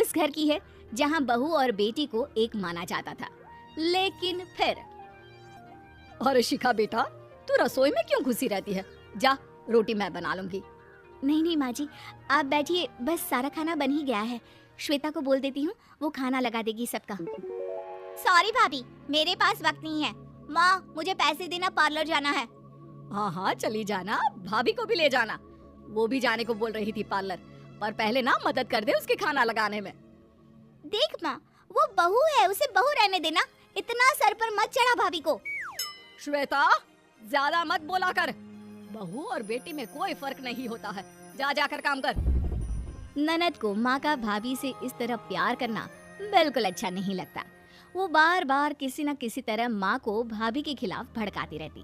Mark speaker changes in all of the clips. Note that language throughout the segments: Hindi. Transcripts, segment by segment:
Speaker 1: उस घर की है जहाँ बहू और बेटी को एक माना जाता था। लेकिन फिर
Speaker 2: अरे शिखा बेटा, तू रसोई में क्यों घुसी रहती है? जा, रोटी मैं बना लूंगी।
Speaker 1: नहीं नहीं माँ जी, आप बैठिए, बस सारा खाना बन ही गया है। श्वेता को बोल देती हूँ, वो खाना लगा देगी सबका। सॉरी भाभी, मेरे पास वक्त नहीं है। माँ, मुझे पैसे देना, पार्लर जाना है।
Speaker 2: हाँ हाँ चली जाना, भाभी को भी ले जाना। वो भी जाने को बोल रही थी पार्लर, पर पहले ना मदद कर दे उसके खाना लगाने में।
Speaker 1: देख माँ, वो बहू है, उसे बहू रहने देना। इतना सर पर मत चढ़ा भाभी को।
Speaker 2: श्वेता, ज्यादा मत बोला कर। बहू और बेटी में कोई फर्क नहीं होता है। जा जाकर काम कर।
Speaker 1: ननद को माँ का भाभी से इस तरह प्यार करना बिल्कुल अच्छा नहीं लगता। वो बार बार किसी न किसी तरह माँ को भाभी के खिलाफ भड़काती रहती,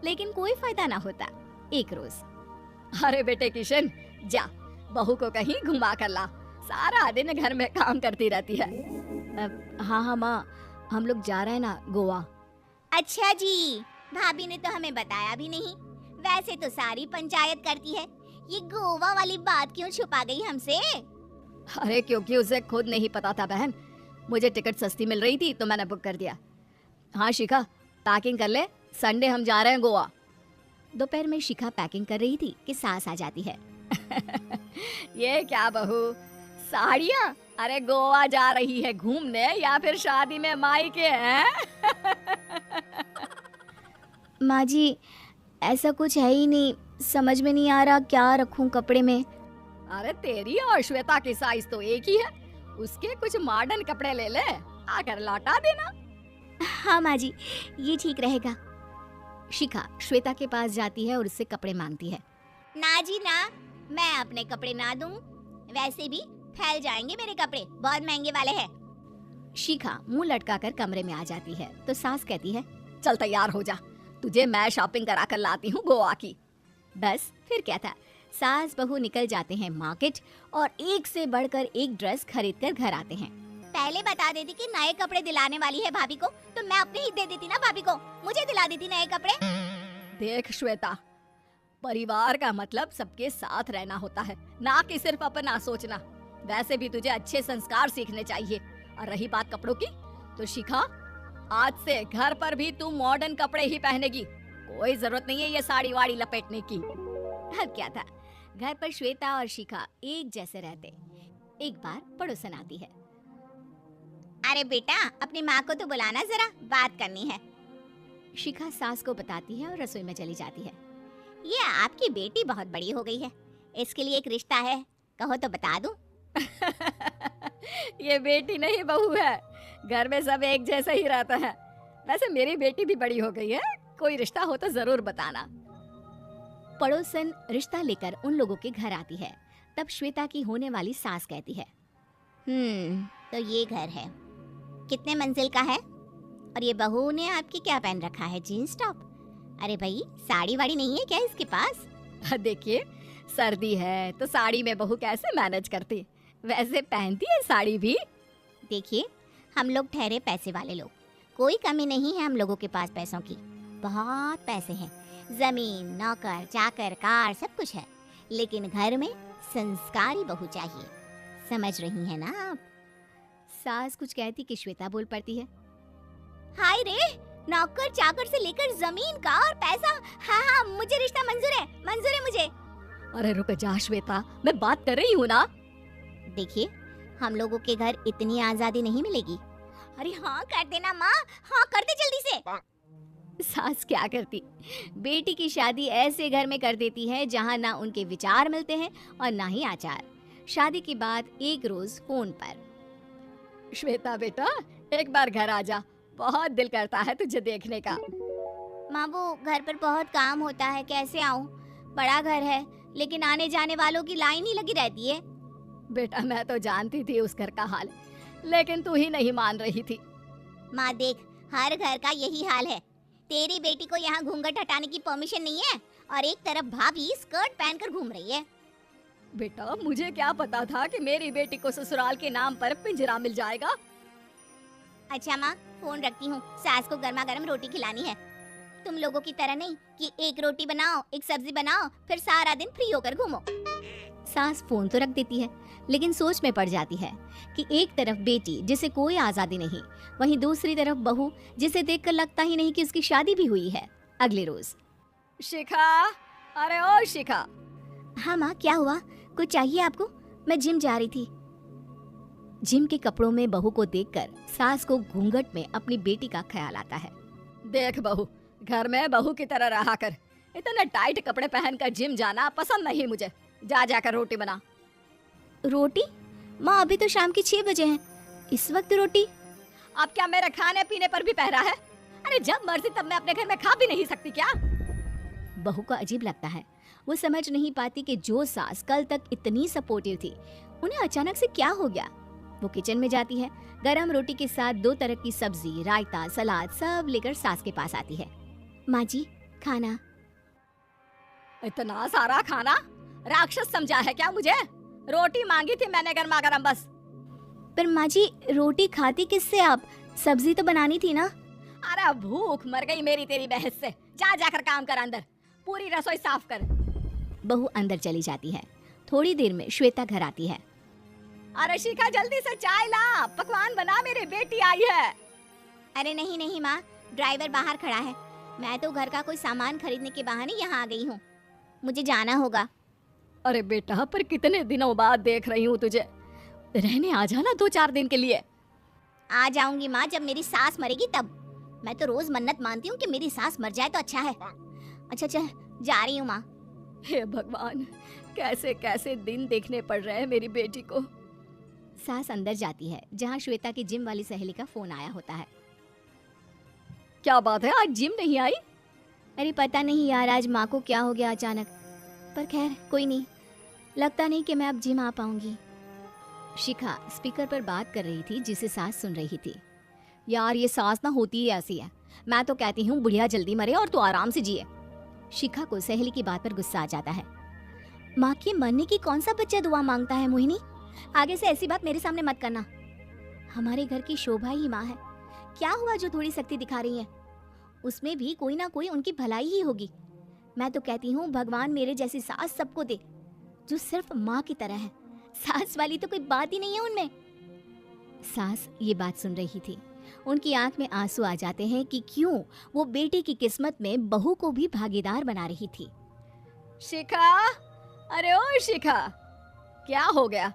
Speaker 1: लेकिन कोई फायदा ना होता। एक रोज,
Speaker 2: अरे बेटे किशन, जा बहू को कहीं घुमा कर ला। सारा दिन घर में काम करती रहती है।
Speaker 1: हाँ हाँ माँ, हम लोग जा रहे हैं ना गोवा। अच्छा जी, भाभी ने तो हमें बताया भी नहीं। वैसे तो सारी पंचायत करती है, ये गोवा वाली बात क्यों छुपा गई हमसे?
Speaker 2: अरे क्योंकि उसे खुद नहीं पता था बहन। मुझे टिकट सस्ती मिल रही थी तो मैंने बुक कर दिया। हाँ शिखा, पैकिंग कर ले, संडे हम जा रहे हैं गोवा।
Speaker 1: दोपहर में शिखा पैकिंग कर रही थी कि सास आ जाती है।
Speaker 2: ये क्या बहू, साड़ियाँ? अरे गोवा जा रही है घूमने या फिर शादी में मायके हैं?
Speaker 1: माँ जी, ऐसा कुछ है ही नहीं, समझ में नहीं आ रहा क्या रखूं कपड़े में।
Speaker 2: अरे तेरी और श्वेता की साइज तो एक ही है, उसके कुछ मॉडर्न कपड़े ले ले, आकर लौटा देना।
Speaker 1: हाँ माँ जी, ये ठीक रहेगा। शिखा श्वेता के पास जाती है और उससे कपड़े मांगती है। ना जी ना, मैं अपने कपड़े ना दूं, वैसे भी फैल जाएंगे मेरे कपड़े, बहुत महंगे वाले हैं। शिखा मुंह लटकाकर कमरे में आ जाती है तो सास कहती है,
Speaker 2: चल तैयार हो जा, तुझे मैं शॉपिंग करा कर लाती हूँ गोवा की।
Speaker 1: बस फिर क्या था, सास बहू निकल जाते हैं मार्केट और एक से बढ़कर एक ड्रेस खरीद कर घर आते हैं। पहले बता देती कि नए कपड़े दिलाने वाली है भाभी को, तो मैं अपने ही दे देती ना भाभी को, मुझे दिला देती नए कपड़े।
Speaker 2: देख श्वेता, परिवार का मतलब सबके साथ रहना होता है, ना कि सिर्फ अपना सोचना। वैसे भी तुझे अच्छे संस्कार सीखने चाहिए। और रही बात कपड़ों की, तो शिखा, आज से घर पर भी तू मॉडर्न कपड़े ही पहनेगी। कोई जरूरत नहीं है ये साड़ी वाड़ी लपेटने की।
Speaker 1: अब क्या था, घर पर श्वेता और शिखा एक जैसे रहते। एक बार पड़ोसन आती है। अरे बेटा, अपनी माँ को तो बुलाना, जरा बात करनी है। शिखा सास को बताती है और रसोई में चली जाती है। ये आपकी बेटी बहुत बड़ी हो गई है, इसके लिए एक रिश्ता है, कहो तो बता दूं।
Speaker 2: ये बेटी नहीं बहू है, घर में सब एक जैसा ही रहता है। वैसे मेरी बेटी भी बड़ी हो गई है, कोई रिश्ता हो तो जरूर बताना।
Speaker 1: पड़ोसन रिश्ता लेकर उन लोगों के घर आती है। तब श्वेता की होने वाली सास कहती है, तो ये घर है, कितने मंजिल का है? और ये बहू ने आपकी क्या पहन रखा है, जीन्स टॉप? अरे भाई, साड़ी वाड़ी नहीं है क्या इसके पास?
Speaker 2: देखिए, सर्दी है तो साड़ी में बहू कैसे मैनेज करती, वैसे पहनती है साड़ी भी।
Speaker 1: देखिए, हम लोग ठहरे पैसे वाले लोग, कोई कमी नहीं है हम लोगों के पास पैसों की, बहुत पैसे हैं, जमीन, नौकर चाकर, कार, सब कुछ है, लेकिन घर में संस्कारी बहू चाहिए। समझ रही हैं ना आप? सास कुछ कहती कि श्वेता बोल पड़ती है, हाय रे, नौकर चाकर से लेकर जमीन, कार, पैसा, हाँ हाँ मुझे रिश्ता मंजूर है मुझे।
Speaker 2: अरे रुक जा श्वेता, मैं बात कर रही हूँ ना।
Speaker 1: देखिए, हम लोगों के घर इतनी आजादी नहीं मिलेगी। अरे हाँ कर देना माँ, हाँ कर दे जल्दी से। सास क्या करती, बेटी की शादी ऐसे घर में कर देती है जहाँ ना उनके विचार मिलते हैं और ना ही आचार। शादी के बाद एक रोज फोन पर,
Speaker 2: श्वेता बेटा, एक बार घर आ जा, बहुत दिल करता है तुझे देखने का।
Speaker 1: माँ, वो घर पर बहुत काम होता है, कैसे आऊँ? बड़ा घर है, लेकिन आने जाने वालों की लाइन ही लगी रहती है।
Speaker 2: बेटा मैं तो जानती थी उस घर का हाल, लेकिन तू ही नहीं मान रही थी।
Speaker 1: माँ देख, हर घर का यही हाल है। तेरी बेटी को यहाँ घूंघट हटाने की परमिशन नहीं है और एक तरफ भाभी स्कर्ट पहनकर घूम रही है।
Speaker 2: बेटा मुझे क्या पता था कि मेरी बेटी को ससुराल के नाम पर पिंजरा मिल जाएगा।
Speaker 1: अच्छा माँ, फोन रखती हूँ, सास को गर्मा गर्म रोटी खिलानी है। तुम लोगों की तरह नहीं कि एक रोटी बनाओ, एक सब्जी बनाओ, फिर सारा दिन फ्री होकर घूमो। सास फोन तो रख देती है, लेकिन सोच में पड़ जाती है कि एक तरफ बेटी जिसे कोई आज़ादी नहीं, वहीं दूसरी तरफ बहू जिसे देखकर लगता ही नहीं कि उसकी शादी भी हुई है। अगले रोज।
Speaker 2: शिखा, अरे ओ शिखा।
Speaker 1: हाँ माँ, क्या हुआ? कुछ चाहिए आपको? मैं जिम जा रही थी। जिम के कपड़ों में बहू को देखकर सास को घूंघट में अपनी बेटी का ख्याल आता है।
Speaker 2: देख बहू, घर में बहू की तरह रहा कर। इतने टाइट कपड़े पहनकर जिम जाना पसंद नहीं मुझे। जा जाकर रोटी बना।
Speaker 1: रोटी? माँ, अभी तो शाम के 6 बजे हैं, इस वक्त रोटी?
Speaker 2: अब क्या मेरे खाने पीने पर भी पहरा है? अरे जब मर्जी तब मैं अपने घर में खा भी नहीं सकती क्या?
Speaker 1: बहू को अजीब लगता है। वो समझ नहीं पाती कि जो सास कल तक इतनी सपोर्टिव थी, उन्हें अचानक से क्या हो गया। वो किचन में जाती है, गरम रोटी के साथ 2 तरह की सब्जी, रायता, सलाद सब लेकर सास के पास आती है। माँ जी, खाना।
Speaker 2: इतना सारा खाना? राक्षस समझा है क्या मुझे? रोटी मांगी थी मैंने गर्मा गर्म बस।
Speaker 1: पर माँ जी, रोटी खाती किससे आप? सब्जी तो बनानी थी ना।
Speaker 2: अरे भूख मर गई मेरी तेरी बहस से। जा जाकर काम कर, अंदर पूरी रसोई साफ कर।
Speaker 1: बहू अंदर चली जाती है। थोड़ी देर में श्वेता घर आती है।
Speaker 2: अरे शिखा, जल्दी से चाय ला, पकवान बना, मेरी बेटी आई है।
Speaker 1: अरे नहीं नहीं माँ, ड्राइवर बाहर खड़ा है। मैं तो घर का कोई सामान खरीदने के बहाने यहाँ आ गई हूँ, मुझे जाना होगा।
Speaker 2: अरे बेटा, पर कितने दिनों बाद देख रही हूँ तुझे। रहने आ जाना 2-4 दिन के लिए।
Speaker 1: आ जाऊंगी माँ, जब मेरी सास मरेगी तब। मैं तो रोज मन्नत मानती हूँ कि मेरी सास मर जाए तो अच्छा है। अच्छा चल, जा रही हूँ माँ।
Speaker 2: हे भगवान, कैसे कैसे दिन देखने पड़ रहे हैं मेरी बेटी को।
Speaker 1: सास अंदर जाती है, जहाँ श्वेता की जिम वाली सहेली का फोन आया होता है।
Speaker 2: क्या बात है, आज जिम नहीं आई?
Speaker 1: अरे पता नहीं यार, आज माँ को क्या हो गया अचानक। पर खैर कोई नहीं, लगता नहीं कि मैं अब जिम आ पाऊंगी। शिखा स्पीकर पर बात कर रही थी, जिसे सास सुन रही थी।
Speaker 2: यार ये सास ना होती ही ऐसी है। मैं तो कहती हूँ बुढ़िया जल्दी मरे और तू आराम से जिए।
Speaker 1: शिखा को सहेली की बात पर गुस्सा आ जाता है। माँ के मरने की कौन सा बच्चा दुआ मांगता है मोहिनी? आगे से ऐसी बात मेरे सामने मत करना। हमारे घर की शोभा ही माँ है। क्या हुआ जो थोड़ी शक्ति दिखा रही है? उसमें भी कोई ना कोई उनकी भलाई ही होगी। मैं तो कहती हूँ भगवान मेरे जैसी सास सबको दे, जो सिर्फ माँ की तरह है। सास वाली तो कोई बात ही नहीं है उनमें। सास ये बात सुन रही थी। उनकी आंख में आंसू आ जाते हैं कि क्यों वो बेटी की किस्मत में बहू को भी भागीदार बना रही थी।
Speaker 2: शिखा, अरे ओ शिखा, क्या हो गया?